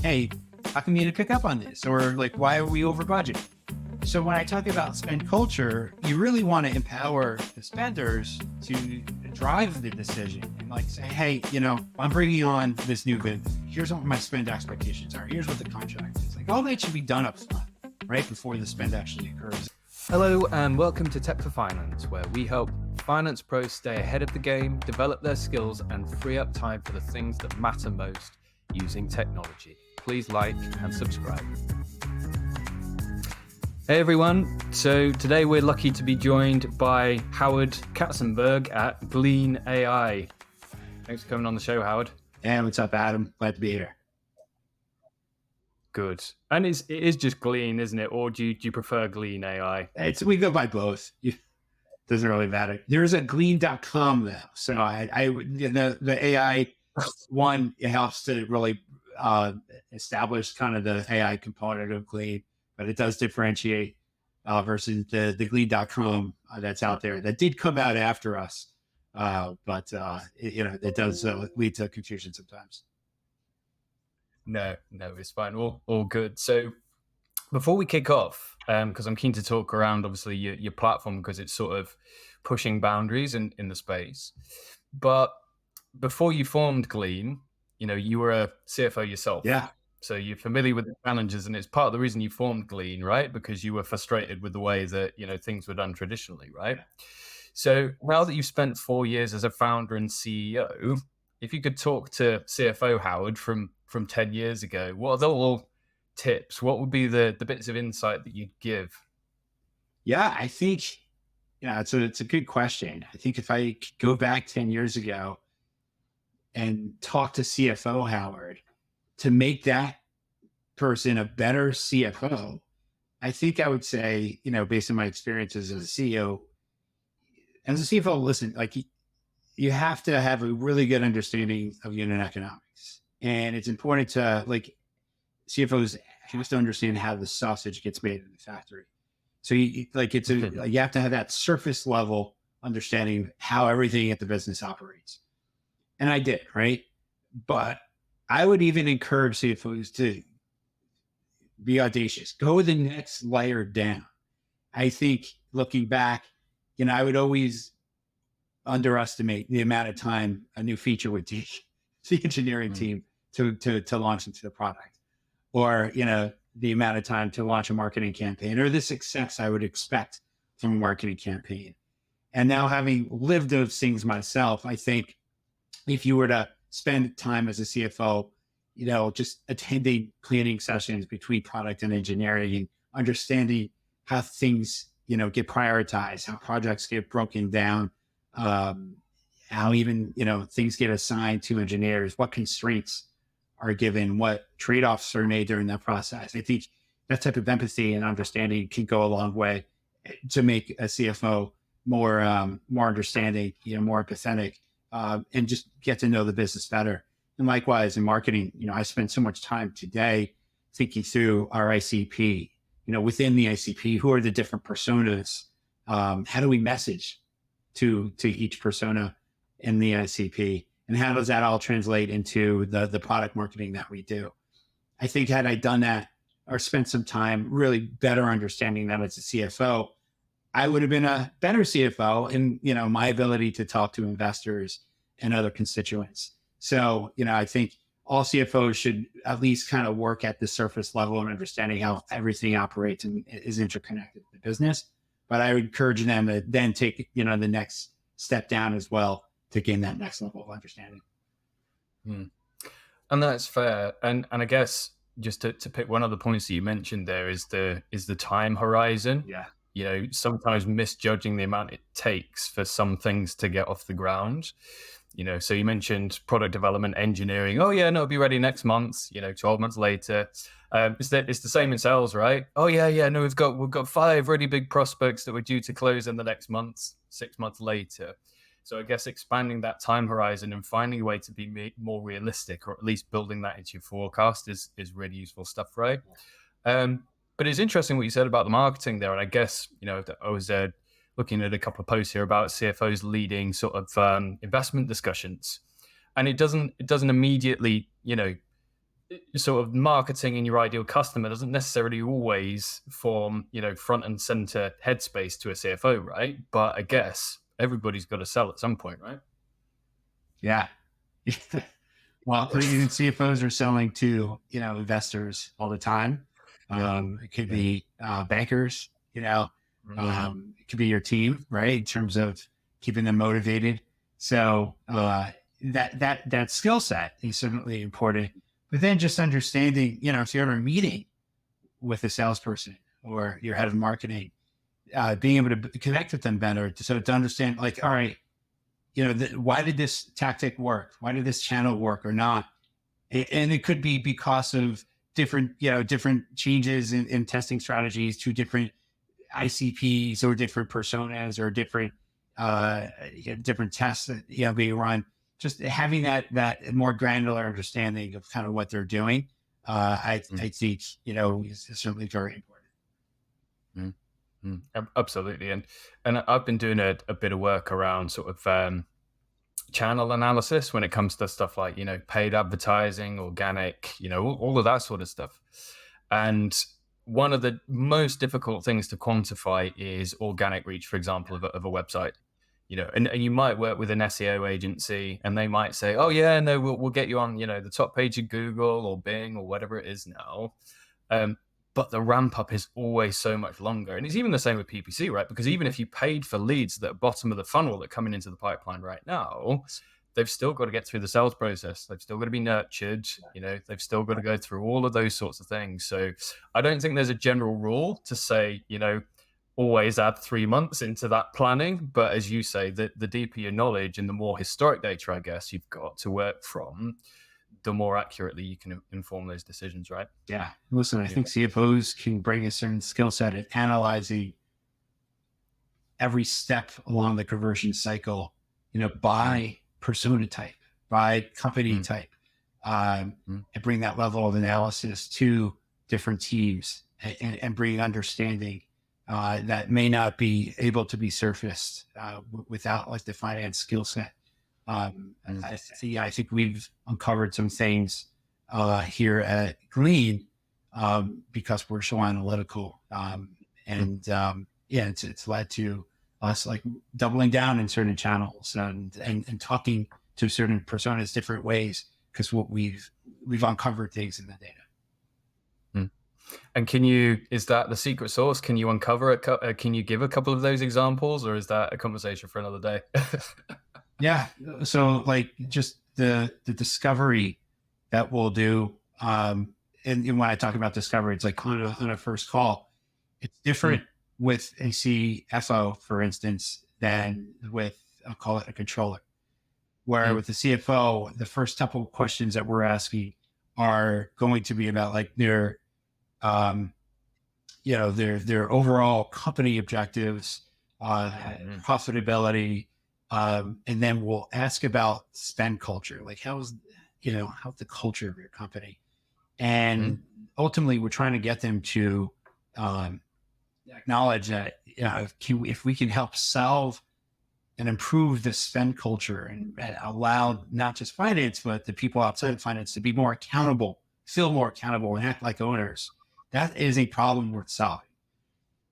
hey, how come you didn't pick up on this? Or like, why are we over budget? So when I talk about spend culture, you really want to empower the spenders to drive the decision and like say, hey, I'm bringing on this new bid. Here's what my spend expectations are. Here's what the contract is. Like all that should be done up front, right before the spend actually occurs. Hello and welcome to Tech for Finance, where we help finance pros stay ahead of the game, develop their skills, and free up time for the things that matter most using technology. Please like and subscribe. Hey everyone, so today we're lucky to be joined by Howard Katzenberg at Glean AI. Thanks for coming on the show, Howard. And what's up, Adam? Glad to be here. Good. And it is just Glean, isn't it? Or do you prefer Glean AI? We go by both. Doesn't really matter. There's a glean.com though. So the AI one, it helps to really establish kind of the AI component of Glean, but it does differentiate versus the glean.com that's out there that did come out after us. But it does lead to confusion sometimes. No, it's fine. All good. So before we kick off, because I'm keen to talk around obviously your platform because it's sort of pushing boundaries in the space. But before you formed Glean, you were a CFO yourself. Yeah. So you're familiar with the challenges, and it's part of the reason you formed Glean, right? Because you were frustrated with the way that things were done traditionally, right? Yeah. So now that you've spent 4 years as a founder and CEO, if you could talk to CFO Howard from 10 years ago, what are the little tips? What would be the bits of insight that you'd give? Yeah, I think, it's a good question. I think if I could go back 10 years ago and talk to CFO Howard to make that person a better CFO, I think I would say, based on my experiences as a CEO, as a CFO, listen, like you have to have a really good understanding of unit economics. And it's important to CFOs have to understand how the sausage gets made in the factory. So you have to have that surface level understanding how everything at the business operates. And I did, right? But I would even encourage CFOs to be audacious, go the next layer down. I think looking back, I would always underestimate the amount of time a new feature would take the engineering team to launch into the product, or the amount of time to launch a marketing campaign, or the success I would expect from a marketing campaign. And now, having lived those things myself, I think if you were to spend time as a CFO, just attending planning sessions between product and engineering, and understanding how things get prioritized, how projects get broken down, how even, things get assigned to engineers, what constraints are given, what trade-offs are made during that process. I think that type of empathy and understanding can go a long way to make a CFO more understanding, more empathetic, and just get to know the business better. And likewise in marketing, I spend so much time today thinking through our ICP, within the ICP, who are the different personas? How do we message to each persona in the ICP? And how does that all translate into the product marketing that we do? I think had I done that or spent some time really better understanding that as a CFO, I would have been a better CFO in, my ability to talk to investors and other constituents. So, I think all CFOs should at least kind of work at the surface level and understanding how everything operates and is interconnected with the business. But I would encourage them to then take, the next step down as well to gain that next level of understanding. And that's fair. And I guess just to pick one of the points that you mentioned there is the time horizon. Yeah. Sometimes misjudging the amount it takes for some things to get off the ground. So you mentioned product development, engineering. Oh yeah, no, it'll be ready next month. 12 months later. It's the same in sales, right? Oh yeah, no, we've got 5 really big prospects that we're due to close in the next month, 6 months later. So I guess expanding that time horizon and finding a way to be more realistic, or at least building that into your forecast is really useful stuff, right? But it's interesting what you said about the marketing there. And I guess, I was looking at a couple of posts here about CFOs leading sort of investment discussions. And it doesn't immediately, sort of marketing in your ideal customer doesn't necessarily always form, front and center headspace to a CFO, right? But I guess everybody's got to sell at some point, right? Yeah. Well, even CFOs are selling to, investors all the time. Yeah. It could Yeah. be bankers, it could be your team, right? In terms of keeping them motivated. So that skill set is certainly important. But then just understanding, if you're in a meeting with a salesperson or your head of marketing, being able to connect with them better, to understand, like, all right, why did this tactic work? Why did this channel work or not? And it could be because of different changes in testing strategies to different ICPs or different personas or different tests that being run. Just having that more granular understanding of kind of what they're doing, I think is certainly very important. Absolutely, and I've been doing a bit of work around sort of channel analysis when it comes to stuff like paid advertising, organic, all of that sort of stuff. And one of the most difficult things to quantify is organic reach, for example, of a website. And you might work with an SEO agency and they might say, oh yeah, no, we'll get you on the top page of Google or Bing or whatever it is now. But the ramp up is always so much longer. And it's even the same with PPC, right? Because even if you paid for leads that are bottom of the funnel that are coming into the pipeline right now, they've still got to get through the sales process. They've still got to be nurtured. They've still got to go through all of those sorts of things. So I don't think there's a general rule to say, always add 3 months into that planning. But as you say, the deeper your knowledge and the more historic data, I guess, you've got to work from, the more accurately you can inform those decisions, right? Yeah. Listen, I think CFOs can bring a certain skill set at analyzing every step along the conversion cycle, by persona type, by company type, and bring that level of analysis to different teams and bring understanding that may not be able to be surfaced without like the finance skill set. I think we've uncovered some things here at Glean because we're so analytical, it's led to us like doubling down in certain channels and talking to certain personas different ways because what we've uncovered things in the data. And is that the secret sauce? Can you uncover can you give a couple of those examples, or is that a conversation for another day? Yeah. So like just the discovery that we'll do. And when I talk about discovery, it's like on a first call, it's different with a CFO, for instance, than with, I'll call it a controller, where with the CFO, the first couple of questions that we're asking are going to be about like their overall company objectives, profitability, and then we'll ask about spend culture, like how's the culture of your company, and ultimately we're trying to get them to acknowledge that if we can help solve and improve the spend culture and allow not just finance but the people outside of finance to be more accountable, feel more accountable, and act like owners, that is a problem worth solving.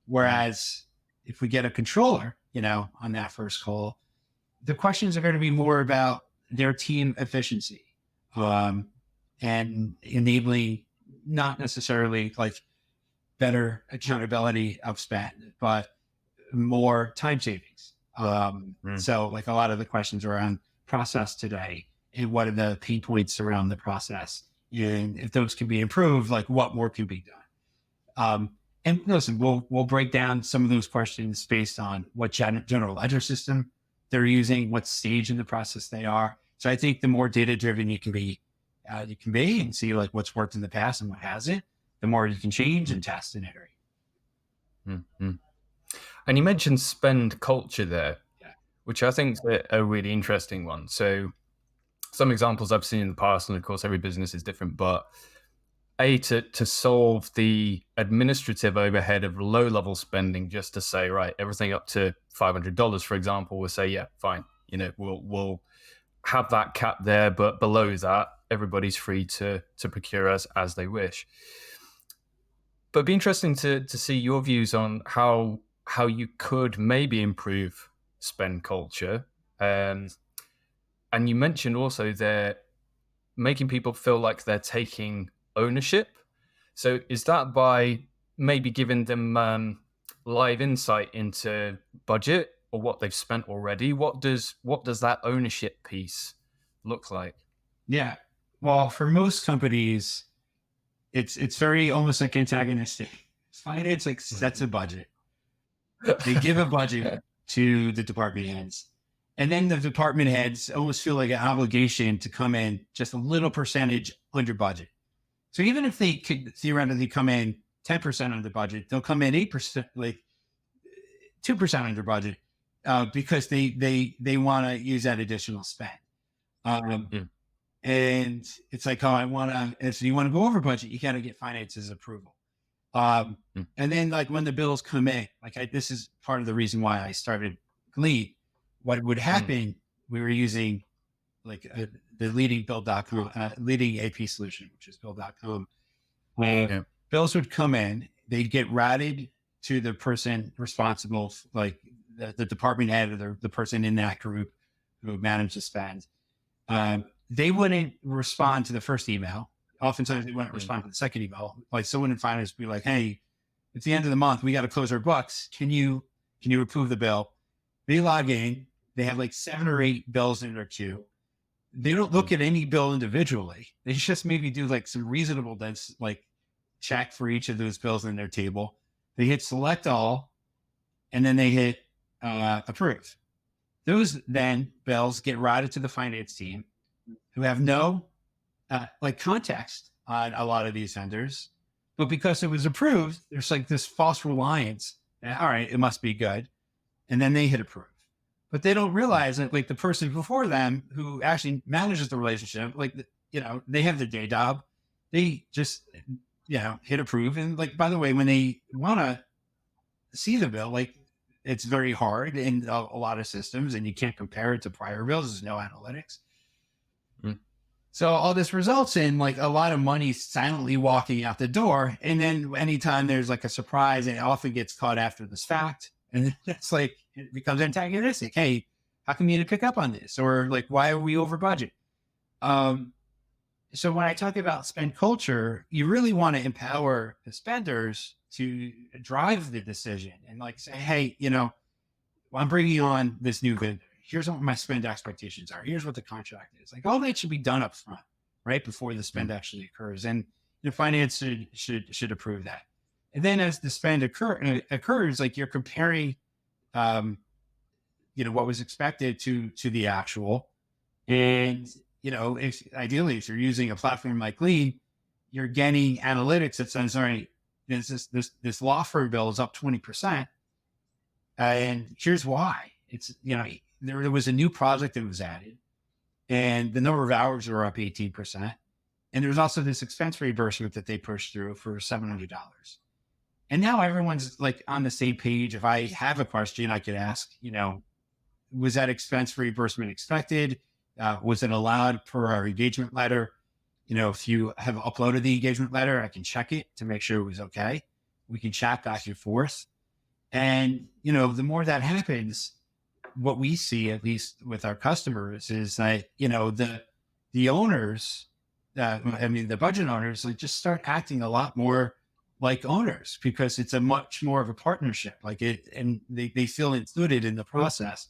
Whereas if we get a controller, on that first call, the questions are going to be more about their team efficiency, and enabling not necessarily like better accountability of spend, but more time savings. So like a lot of the questions around process today and what are the pain points around the process, and if those can be improved, like what more can be done. And listen, we'll break down some of those questions based on what general ledger system they're using, what stage in the process they are. So I think the more data driven you can be and see like what's worked in the past and what hasn't, the more you can change and test and iterate. And you mentioned spend culture there, which I think is a really interesting one. So some examples I've seen in the past, and of course every business is different, but to solve the administrative overhead of low level spending, just to say, right, everything up to $500, for example, we'll say, yeah, fine. We'll have that cap there, but below that, everybody's free to procure as they wish. But it'd be interesting to see your views on how you could maybe improve spend culture. Um, and you mentioned also that making people feel like they're taking ownership. So is that by maybe giving them live insight into budget or what they've spent already? What does that ownership piece look like? Yeah. Well, for most companies, it's very almost like antagonistic. Finance like sets a budget. They give a budget to the department heads. And then the department heads almost feel like an obligation to come in just a little percentage under budget. So even if they could theoretically come in 10% under budget, they'll come in 8%, like 2% under budget, because they want to use that additional spend. Yeah. And it's like, oh, I want to, if you want to go over budget, you got to get finance's approval. Mm. And then like when the bills come in, this is part of the reason why I started Glean. What would happen, we were using the leading build.com, leading AP solution, which is build.com. Yeah. Bills would come in, they'd get routed to the person responsible, like the department head or the person in that group who managed the spend. They wouldn't respond to the first email. Oftentimes they wouldn't respond to the second email. Like someone in finance would be like, hey, it's the end of the month. We got to close our books. Can you approve the bill? They log in. They have like 7 or 8 bills in their queue. They don't look at any bill individually. They just maybe do like some reasonableness, like check for each of those bills in their table. They hit select all, and then they hit approve. Those then bills get routed to the finance team, who have no context on a lot of these vendors, but because it was approved, there's like this false reliance. All right, it must be good, and then they hit approve. But they don't realize that like the person before them who actually manages the relationship, they have their day job. They just hit approve, and like by the way, when they want to see the bill, like it's very hard in a lot of systems, and you can't compare it to prior bills. There's no analytics. So all this results in like a lot of money silently walking out the door. And then anytime there's like a surprise, it often gets caught after this fact. And it's like, it becomes antagonistic. Hey, how come you didn't pick up on this? Or like, why are we over budget? So when I talk about spend culture, you really want to empower the spenders to drive the decision and like say, hey, I'm bringing on this new vendor. Here's what my spend expectations are. Here's what the contract is. Like all that should be done up front, right before the spend actually occurs. And finance should approve that. And then as the spend occurs, like you're comparing, what was expected to the actual. And if you're using a platform like Glean, you're getting analytics that says, all right, this law firm bill is up 20%, and here's why. It's there was a new project that was added, and the number of hours were up 18%. And there was also this expense reimbursement that they pushed through for $700. And now everyone's like on the same page. If I have a question, I could ask, was that expense reimbursement expected? Was it allowed per our engagement letter? If you have uploaded the engagement letter, I can check it to make sure it was okay. We can chat back and forth. And, the more that happens, what we see, at least with our customers, is that, the owners, the budget owners, like just start acting a lot more like owners because it's a much more of a partnership. And they feel included in the process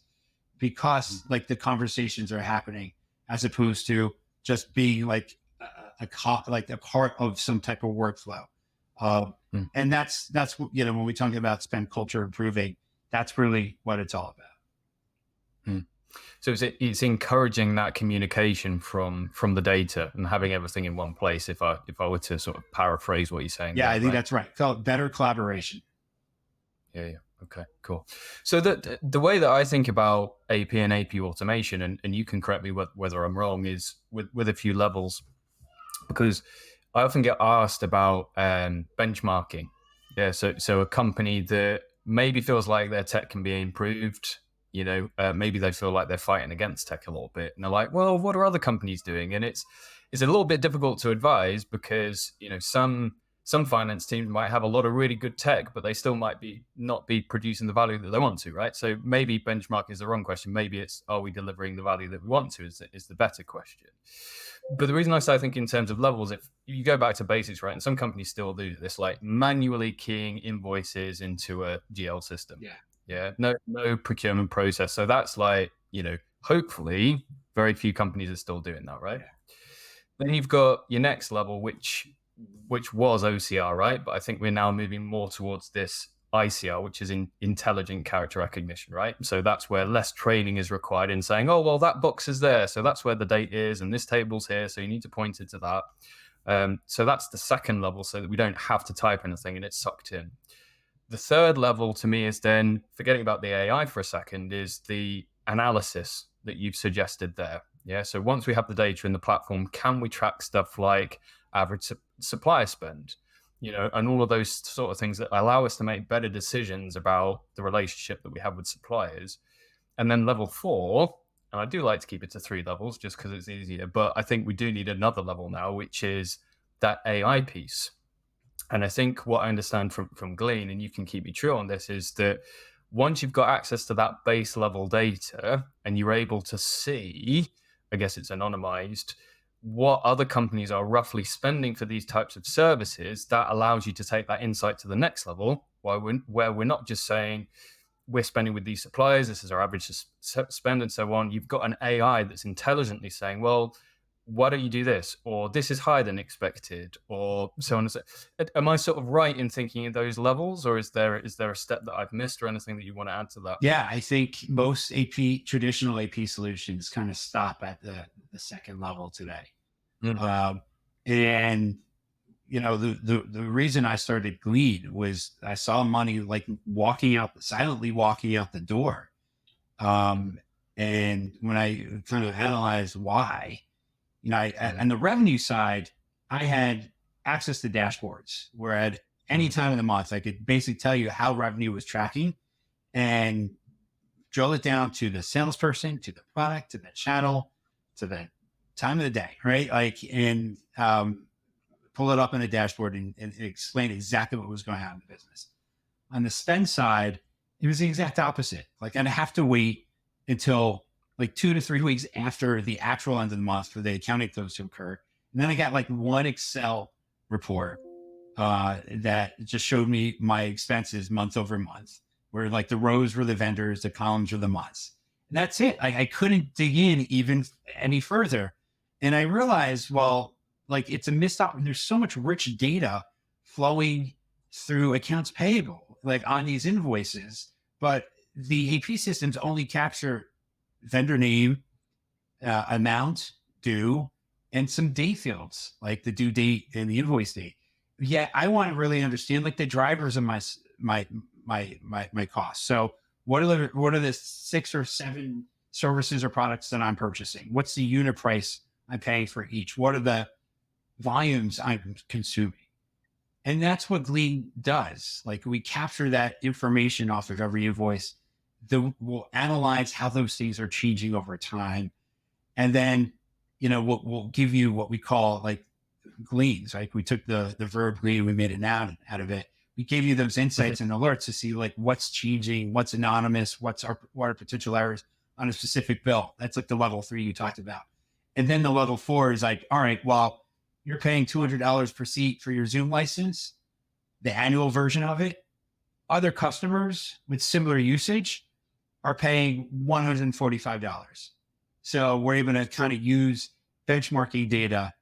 because like the conversations are happening as opposed to just being like a part of some type of workflow. And that's when we talk about spend culture improving, that's really what it's all about. So it's encouraging that communication from the data and having everything in one place. If I were to sort of paraphrase what you're saying. Yeah, I think that's right. Called better collaboration. Yeah. Okay, cool. So the way that I think about AP and AP automation, and you can correct me whether I'm wrong, is with a few levels, because I often get asked about benchmarking. Yeah, so a company that maybe feels like their tech can be improved, maybe they feel like they're fighting against tech a little bit, and they're like, well, what are other companies doing? And it's it's a little bit difficult to advise because, some finance teams might have a lot of really good tech, but they still might not be producing the value that they want to, right? So maybe benchmark is the wrong question. Maybe it's, are we delivering the value that we want to, is the better question. But the reason I say, I think in terms of levels, if you go back to basics, right, and some companies still do this, like manually keying invoices into a GL system. Yeah. No procurement process. So that's like, hopefully very few companies are still doing that, right? Yeah. Then you've got your next level, which was OCR, right? But I think we're now moving more towards this ICR, which is in intelligent character recognition, right? So that's where less training is required in saying, oh, well, that box is there, so that's where the date is, and this table's here, so you need to point it to that. So that's the second level, so that we don't have to type anything and it's sucked in. The third level to me is then, forgetting about the AI for a second, is the analysis that you've suggested there. Yeah. So once we have the data in the platform, can we track stuff like average supplier spend, and all of those sort of things that allow us to make better decisions about the relationship that we have with suppliers? And then level 4, and I do like to keep it to 3 levels just because it's easier, but I think we do need another level now, which is that AI piece. And I think what I understand from Glean, and you can keep me true on this, is that once you've got access to that base level data and you're able to see, I guess it's anonymized, what other companies are roughly spending for these types of services, that allows you to take that insight to the next level, where we're not just saying we're spending with these suppliers, this is our average spend and so on. You've got an AI that's intelligently saying, well, why don't you do this? Or this is higher than expected, or so on and so. Am I sort of right in thinking in those levels, or is there a step that I've missed or anything that you want to add to that? Yeah, I think most traditional AP solutions kind of stop at the second level today. And the reason I started Glean was I saw money like silently walking out the door. And when I kind of analyzed why, on the revenue side, I had access to dashboards where at any time of the month, I could basically tell you how revenue was tracking and drill it down to the salesperson, to the product, to the channel, to the time of the day, right? And pull it up in a dashboard and explain exactly what was going on in the business. On the spend side, it was the exact opposite. Like I'd have to wait until like 2 to 3 weeks after the actual end of the month for the accounting close to occur. And then I got like one Excel report that just showed me my expenses month over month, where like the rows were the vendors, the columns were the months. And that's it. I couldn't dig in even any further. And I realized, well, like it's a missed out. There's so much rich data flowing through accounts payable, like on these invoices, but the AP systems only capture vendor name, amount due, and some date fields like the due date and the invoice date. Yeah, I want to really understand like the drivers of my costs. So what are the 6 or 7 services or products that I'm purchasing? What's the unit price I'm paying for each? What are the volumes I'm consuming? And that's what Glean does. Like we capture that information off of every invoice. We'll analyze how those things are changing over time. And then, we'll give you what we call like gleans, right? We took the verb glean, we made a noun out of it. We gave you those insights and alerts to see like what's changing, what's anonymous, what are potential errors on a specific bill. That's like the level 3 you talked about. And then the level 4 is like, all right, well, you're paying $200 per seat for your Zoom license, the annual version of it. Other customers with similar usage are paying $145. So we're able to kind of use benchmarking data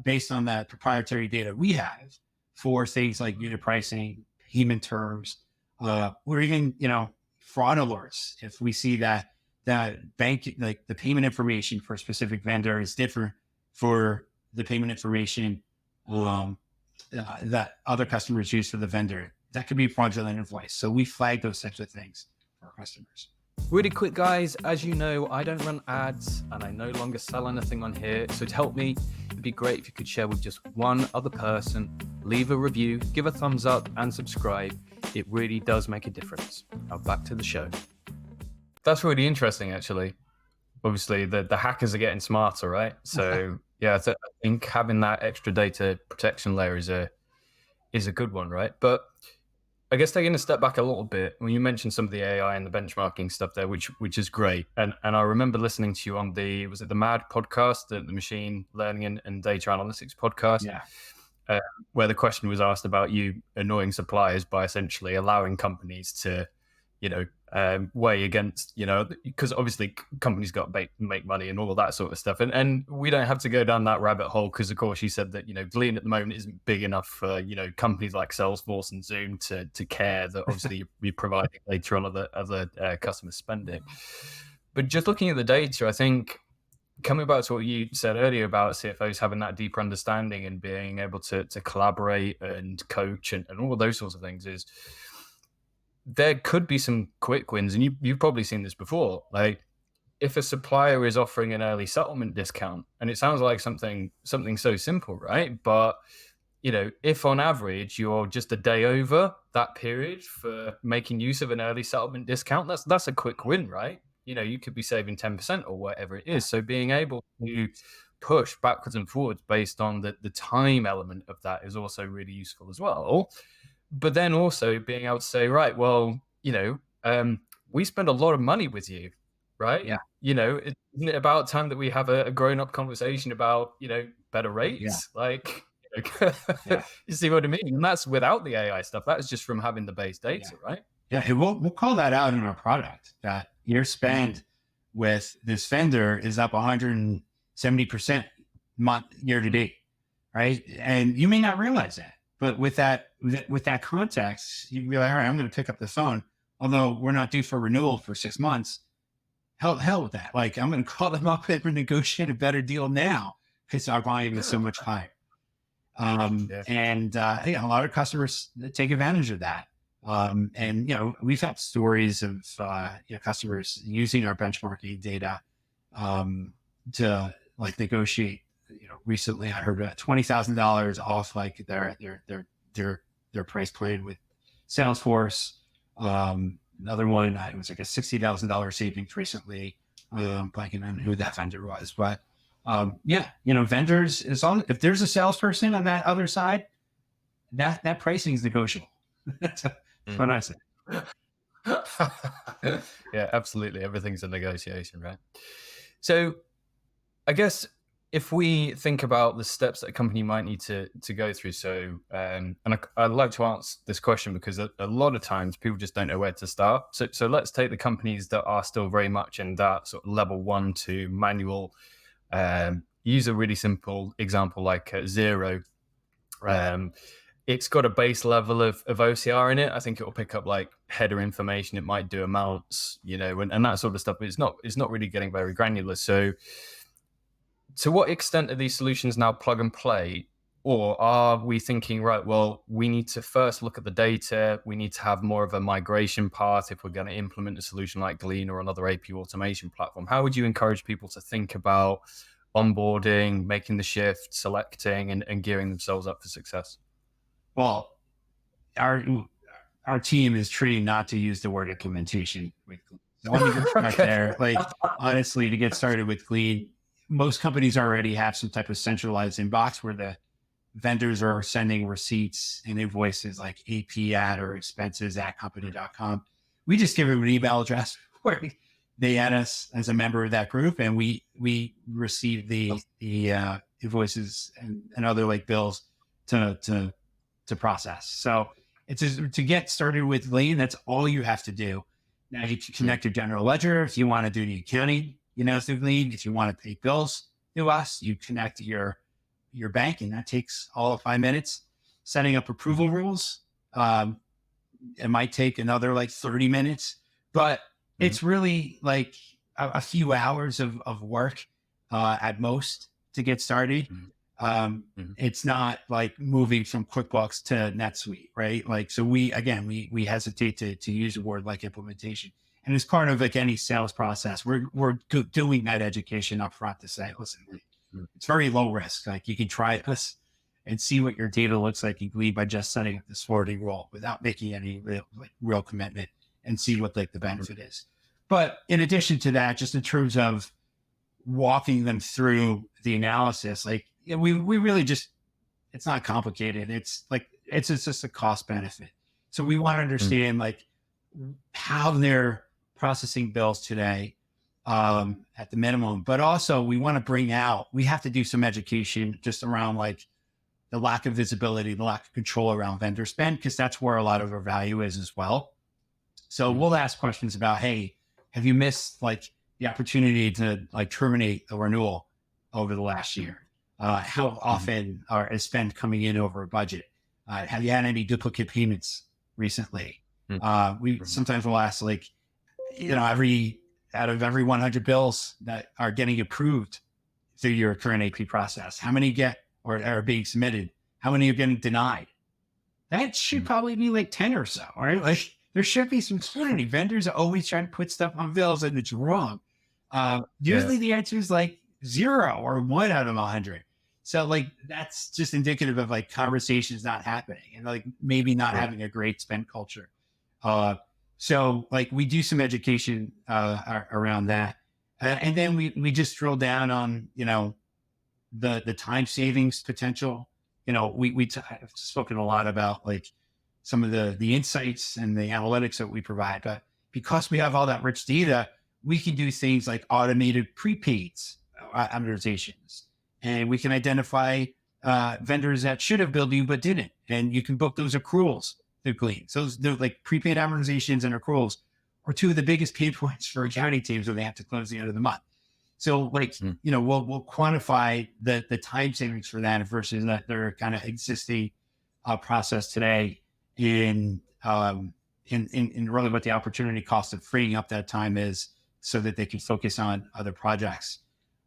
based on that proprietary data we have for things like unit pricing, payment terms, or even, fraud alerts. If we see that bank, like the payment information for a specific vendor is different for the payment information that other customers use for the vendor, that could be fraudulent invoice. So we flag those types of things for our customers. Really quick, guys, as you know, I don't run ads and I no longer sell anything on here. So to help me, it'd be great if you could share with just one other person, leave a review, give a thumbs up and subscribe. It really does make a difference. Now back to the show. That's really interesting, actually. obviously the hackers are getting smarter, right? So yeah, I think having that extra data protection layer is a good one, right? But I guess taking a step back a little bit, when you mentioned some of the AI and the benchmarking stuff there, which is great, and I remember listening to you on was it the MAD podcast, the machine learning and data analytics podcast, Yeah. uh, where the question was asked about you annoying suppliers by essentially allowing companies to, weigh against, because obviously companies got to make money and all of that sort of stuff. And we don't have to go down that rabbit hole because, of course, you said that, Glean at the moment isn't big enough for, companies like Salesforce and Zoom to care that obviously you're providing later on other customer spending. But just looking at the data, I think coming back to what you said earlier about CFOs having that deeper understanding and being able to collaborate and coach and all of those sorts of things is there could be some quick wins. And you've probably seen this before. Like if a supplier is offering an early settlement discount, and it sounds like something so simple, right? But if on average you're just a day over that period for making use of an early settlement discount, that's a quick win, right? You could be saving 10% or whatever it is. So being able to push backwards and forwards based on the time element of that is also really useful as well. But then also being able to say, right, well, we spend a lot of money with you, right? Yeah. Isn't it about time that we have a grown-up conversation about, better rates? Yeah. Like, Yeah. you see what I mean? And that's without the AI stuff. That is just from having the base data, right? Yeah, and we'll call that out in our product that your spend with this vendor is up 170% year to date, right? And you may not realize that, but with that context, you'd be like, all right, I'm going to pick up the phone, although we're not due for renewal for 6 months. Hell with that. Like I'm going to call them up and negotiate a better deal now because our volume is so much higher. And a lot of customers take advantage of that. And we've had stories of customers using our benchmarking data to like negotiate. Recently I heard $20,000 off like their price plan with Salesforce. Another one, it was like a $60,000 savings recently. Blanking on who that vendor was, but vendors is on. If there's a salesperson on that other side, that pricing is negotiable. That's what I say. Yeah, absolutely. Everything's a negotiation, right? So I guess if we think about the steps that a company might need to go through, so and I'd like to answer this question because a lot of times people just don't know where to start. So let's take the companies that are still very much in that sort of level 1 to manual. Use a really simple example like Xero. It's got a base level of OCR in it. I think it will pick up like header information. It might do amounts, and that sort of stuff. But it's not really getting very granular. So to what extent are these solutions now plug and play? Or are we thinking, right, well, we need to first look at the data. We need to have more of a migration path if we're going to implement a solution like Glean or another AP automation platform. How would you encourage people to think about onboarding, making the shift, selecting, and gearing themselves up for success? Well, our team is trained not to use the word implementation with Glean. So let me just start there. Like, honestly, to get started with Glean, most companies already have some type of centralized inbox where the vendors are sending receipts and invoices like AP at or expenses at company.com. We just give them an email address where they add us as a member of that group, and we receive the invoices and other like bills to process. So it's just, to get started with Glean, that's all you have to do. Now you can connect your general ledger if you want to do the accounting, through Glean. If you want to pay bills to us, you connect your bank, and that takes all of 5 minutes. Setting up approval rules, it might take another like 30 minutes, but it's really like a few hours of work at most to get started. It's not like moving from QuickBooks to NetSuite, right? Like, so we hesitate to use a word like implementation. And as part of like any sales process, we're doing that education up front to say, listen, it's very low risk. Like you can try this and see what your data looks like in Glean by just setting up this forwarding role without making any real commitment, and see what like the benefit is. But in addition to that, just in terms of walking them through the analysis. Like, we really just, it's not complicated. It's like, it's just a cost benefit. So we want to Mm. understand like how they're processing bills today, at the minimum, but also we want to bring out, we have to do some education just around like the lack of visibility, the lack of control around vendor spend, because that's where a lot of our value is as well. So Mm. we'll ask questions about, hey, have you missed like the opportunity to like terminate a renewal over the last year? How often is spend coming in over a budget? Have you had any duplicate payments recently? Mm. We sometimes will ask like, every out of every 100 bills that are getting approved through your current AP process, how many get or are being submitted? How many are getting denied? That should Mm. probably be like 10 or so, right? Like there should be some scrutiny. Vendors are always trying to put stuff on bills and it's wrong. Yeah. Usually the answer is like 0 or 1 out of 100. So like that's just indicative of like conversations not happening and like maybe not Right. having a great spend culture. So like we do some education around that, and then we just drill down on the time savings potential. I've spoken a lot about like some of the insights and the analytics that we provide, but because we have all that rich data, we can do things like automated prepaids amortizations, and we can identify vendors that should have billed you but didn't, and you can book those accruals through Glean. So those like prepaid amortizations and accruals are two of the biggest pain points for accounting teams when they have to close the end of the month. So like, Mm. we'll quantify the time savings for that versus that their kind of existing process today in really what the opportunity cost of freeing up that time is so that they can focus on other projects.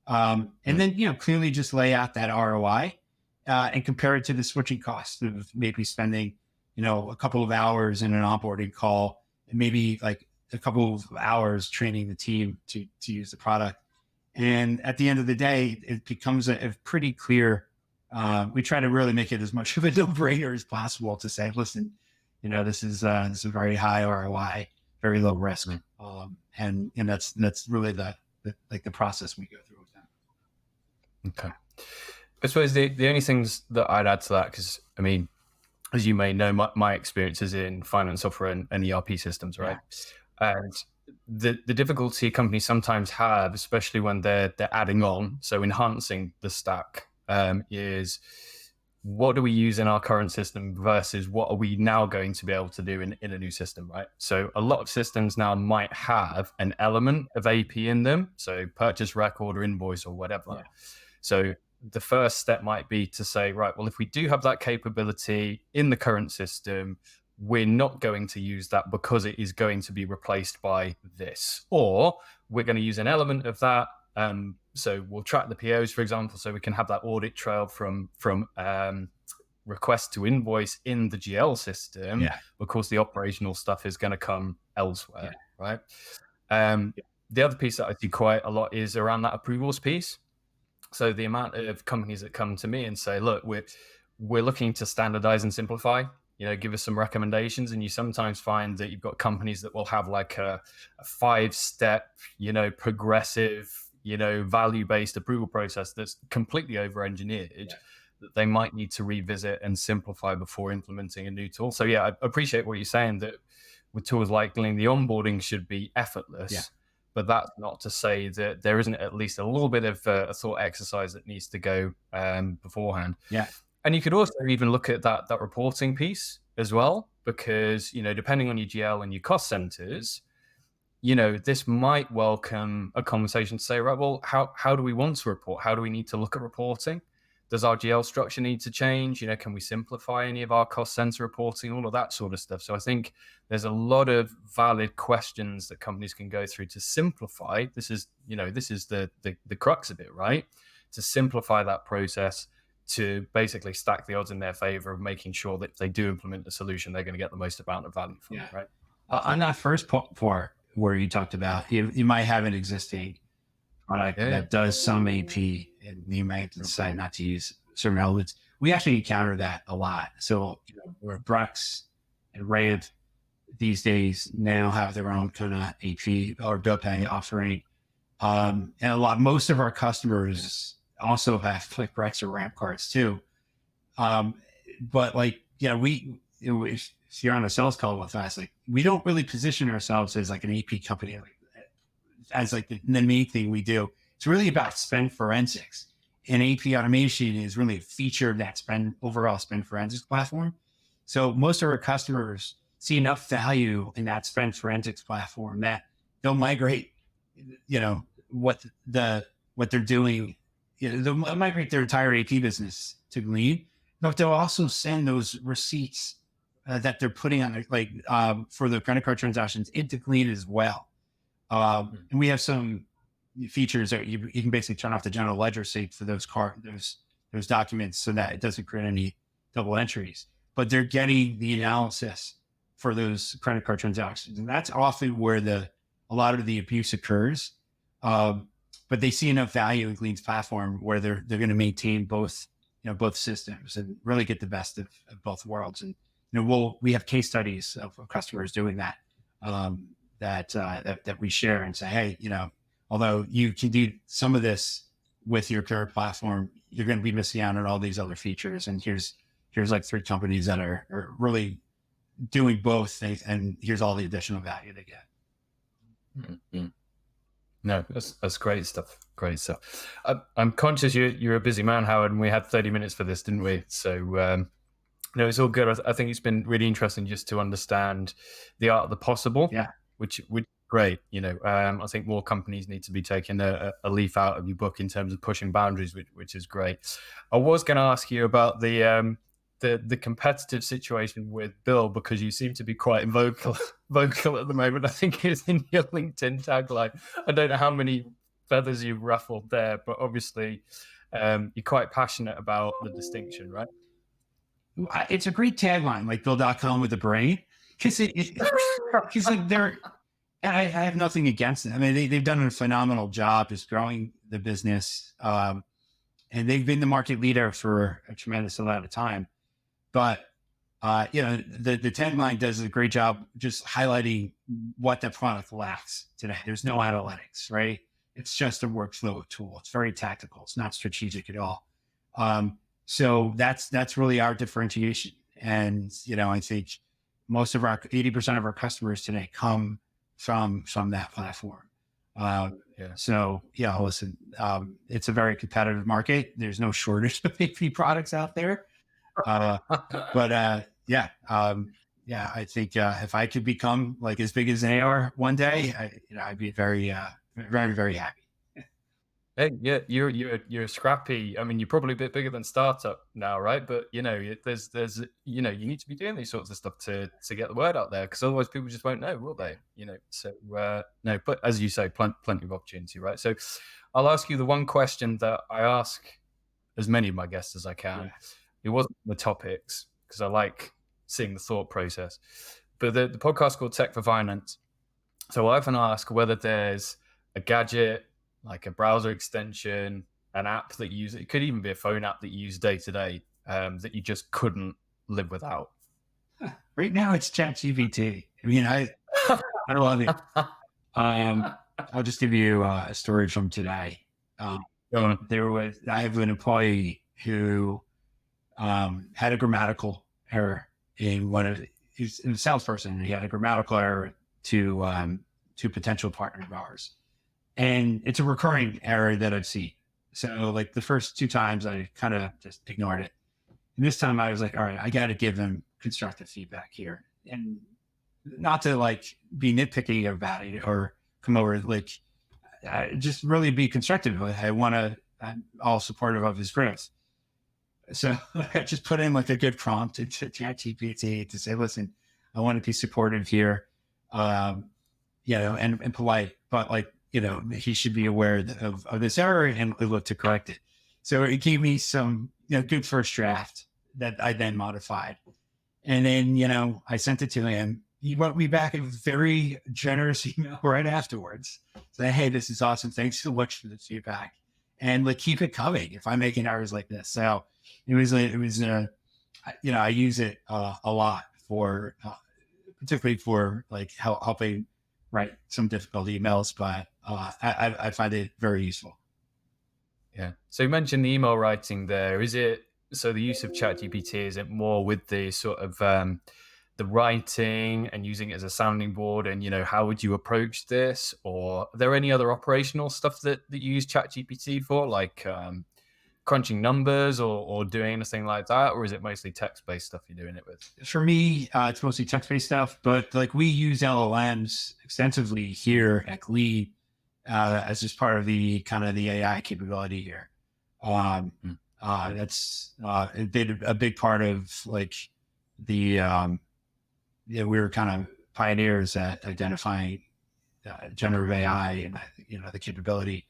And then, clearly just lay out that ROI and compare it to the switching cost of maybe spending, a couple of hours in an onboarding call and maybe like a couple of hours training the team to use the product. And at the end of the day, it becomes a pretty clear. We try to really make it as much of a no-brainer as possible to say, listen, this is very high ROI, very low risk, Mm. and that's really the process we go through with them. Okay. I suppose the only things that I'd add to that, because I mean, as you may know, my experience is in finance software and ERP systems, right? Yeah. And the difficulty companies sometimes have, especially when they're adding on, so enhancing the stack, is what do we use in our current system versus what are we now going to be able to do in a new system, right? So a lot of systems now might have an element of AP in them, so purchase record or invoice or whatever. Yeah. So the first step might be to say, right, well, if we do have that capability in the current system, we're not going to use that because it is going to be replaced by this, or we're going to use an element of that. So we'll track the POs, for example, so we can have that audit trail from request to invoice in the GL system, Yeah. because the operational stuff is going to come elsewhere, right? Yeah. The other piece that I see quite a lot is around that approvals piece. So the amount of companies that come to me and say, look, we're looking to standardize and simplify, give us some recommendations. And you sometimes find that you've got companies that will have like a 5-step, progressive, value-based approval process that's completely over-engineered, that they might need to revisit and simplify before implementing a new tool. So yeah, I appreciate what you're saying, that with tools like Glean, the onboarding should be effortless. Yeah. But that's not to say that there isn't at least a little bit of a thought exercise that needs to go beforehand. Yeah. And you could also even look at that reporting piece as well, because, depending on your GL and your cost centers, this might welcome a conversation to say, right, well, how do we want to report? How do we need to look at reporting? Does our GL structure need to change? Can we simplify any of our cost center reporting, all of that sort of stuff? So I think there's a lot of valid questions that companies can go through to simplify. This is the crux of it, right? To simplify that process, to basically stack the odds in their favor of making sure that if they do implement the solution, they're going to get the most amount of value from it, right? On that first part where you talked about, you might have an existing product that does some AP, and you might decide not to use certain elements. We actually encounter that a lot. So where Brex and Rave these days now have their own kind of AP or bill pay offering. And most of our customers also have click rights or ramp cards too. Um, but like, if you're on a sales call with us, like we don't really position ourselves as like an AP company, like as like the main thing we do. It's really about spend forensics, and AP automation is really a feature of that overall spend forensics platform. So most of our customers see enough value in that spend forensics platform that they'll migrate, you know, what they're doing, they'll migrate their entire AP business to Glean, but they'll also send those receipts that they're putting on, for the credit card transactions, into Glean as well. And we have some features that you can basically turn off the general ledger sync for those documents so that it doesn't create any double entries. But they're getting the analysis for those credit card transactions, and that's often where a lot of the abuse occurs. But they see enough value in Glean's platform where they're going to maintain both systems and really get the best of both worlds. And we have case studies of customers doing that. That we share and say, hey, although you can do some of this with your current platform, you're going to be missing out on all these other features. And here's like 3 companies that are really doing both things, and here's all the additional value they get. Mm-hmm. No, that's great stuff. Great stuff. I'm conscious you're a busy man, Howard, and we had 30 minutes for this, didn't we? So no, it's all good. I think it's been really interesting just to understand the art of the possible. Yeah. Which great. I think more companies need to be taking a leaf out of your book in terms of pushing boundaries, which is great. I was going to ask you about the competitive situation with Bill, because you seem to be quite vocal at the moment. I think it's in your LinkedIn tagline. I don't know how many feathers you've ruffled there, but obviously you're quite passionate about the distinction, right? It's a great tagline, like Bill.com with a brain. Because like they're, and I have nothing against them. I mean, they've done a phenomenal job just growing the business. And they've been the market leader for a tremendous amount of time. But, the tagline does a great job just highlighting what the product lacks today. There's no analytics, right? It's just a workflow tool. It's very tactical. It's not strategic at all. So that's really our differentiation. And, I think most of 80% of our customers today come from that platform. So listen, it's a very competitive market. There's no shortage of AP products out there. But I think if I could become like as big as they are one day, I'd be very, very, very happy. Hey, yeah, you're scrappy. I mean, you're probably a bit bigger than startup now, right? But there's you need to be doing these sorts of stuff to get the word out there, because otherwise people just won't know, will they? So no. But as you say, plenty of opportunity, right? So I'll ask you the one question that I ask as many of my guests as I can. Yeah. It wasn't the topics, because I like seeing the thought process, but the podcast called Tech for Finance. So I often ask whether there's a gadget, like a browser extension, an app that you use, it could even be a phone app that you use day to day, that you just couldn't live without. Right now it's ChatGPT. I mean, I love it. I'll just give you a story from today. I have an employee who had a grammatical error he's a salesperson, and he had a grammatical error to potential partner of ours. And it's a recurring error that I've seen. So like the first 2 times I kind of just ignored it. And this time I was like, all right, I got to give him constructive feedback here, and not to like be nitpicky about it or come over, like just really be constructive. I'm all supportive of his growth. So I just put in like a good prompt into ChatGPT to say, listen, I want to be supportive here, and polite, but like, he should be aware of this error and look to correct it. So it gave me some, good first draft that I then modified. And then, I sent it to him. He wrote me back a very generous email right afterwards saying, hey, this is awesome. Thanks so much for the feedback. And like, keep it coming if I'm making errors like this. So I use it a lot for, particularly for like helping write some difficult emails, but I find it very useful. Yeah. So you mentioned the email writing there. Is it so the use of ChatGPT, is it more with the sort of the writing and using it as a sounding board, and how would you approach this? Or are there any other operational stuff that you use ChatGPT for, like crunching numbers or doing anything like that? Or is it mostly text-based stuff you're doing it with? For me, it's mostly text-based stuff, but like we use LLMs extensively here at Glean as just part of the kind of the AI capability here. That's been a big part of like the we were kind of pioneers at identifying generative AI and the capability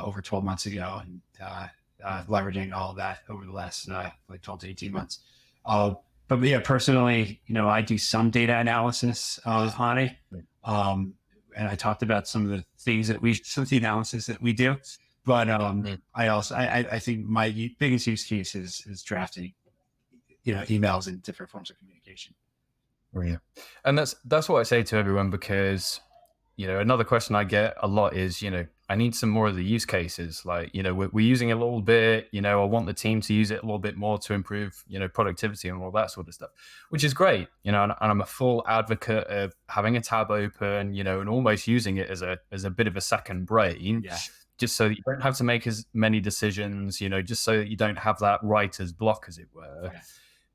over 12 months ago, and leveraging all of that over the last like 12 to 18 months. But yeah, personally, I do some data analysis on it. And I talked about some of the things some of the analysis that we do. But I think my biggest use case is drafting, emails and different forms of communication. Yeah. And that's what I say to everyone, because another question I get a lot is, I need some more of the use cases. Like, we're using it a little bit, I want the team to use it a little bit more to improve, productivity and all that sort of stuff, which is great. And I'm a full advocate of having a tab open, and almost using it as a bit of a second brain, just so that you don't have to make as many decisions, just so that you don't have that writer's block, as it were. Yeah.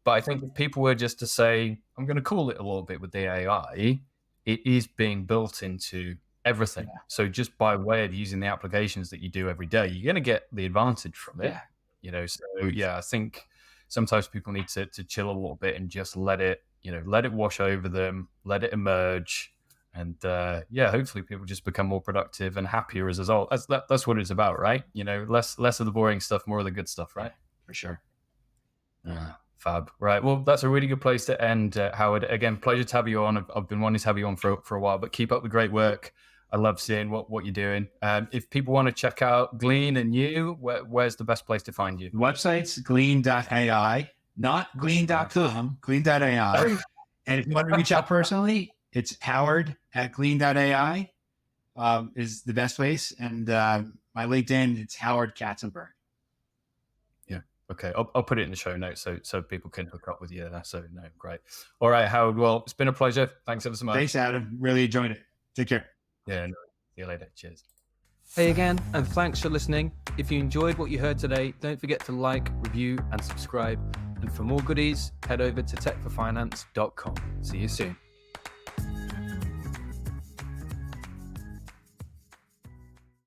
But I think if people were just to say, I'm going to cool it a little bit with the AI, it is being built into everything. Yeah. So just by way of using the applications that you do every day, you're going to get the advantage from it. Yeah. So yeah, I think sometimes people need to chill a little bit and just let it wash over them, let it emerge. And hopefully people just become more productive and happier as a result. That's what it's about, right? Less of the boring stuff, more of the good stuff, right? For sure. Fab. Right. Well, that's a really good place to end, Howard. Again, pleasure to have you on. I've been wanting to have you on for a while, but keep up the great work. I love seeing what you're doing. If people want to check out Glean and you, where's the best place to find you? The website's glean.ai, not glean.com, glean.ai. And if you want to reach out personally, it's howard@glean.ai is the best place. And my LinkedIn, it's Howard Katzenberg. Okay, I'll put it in the show notes so people can hook up with you there. So no, great. All right, Howard. Well, it's been a pleasure. Thanks ever so much. Thanks, Adam. Really enjoyed it. Take care. Yeah. No, see you later. Cheers. Hey again, and thanks for listening. If you enjoyed what you heard today, don't forget to like, review, and subscribe. And for more goodies, head over to techforfinance.com. See you soon.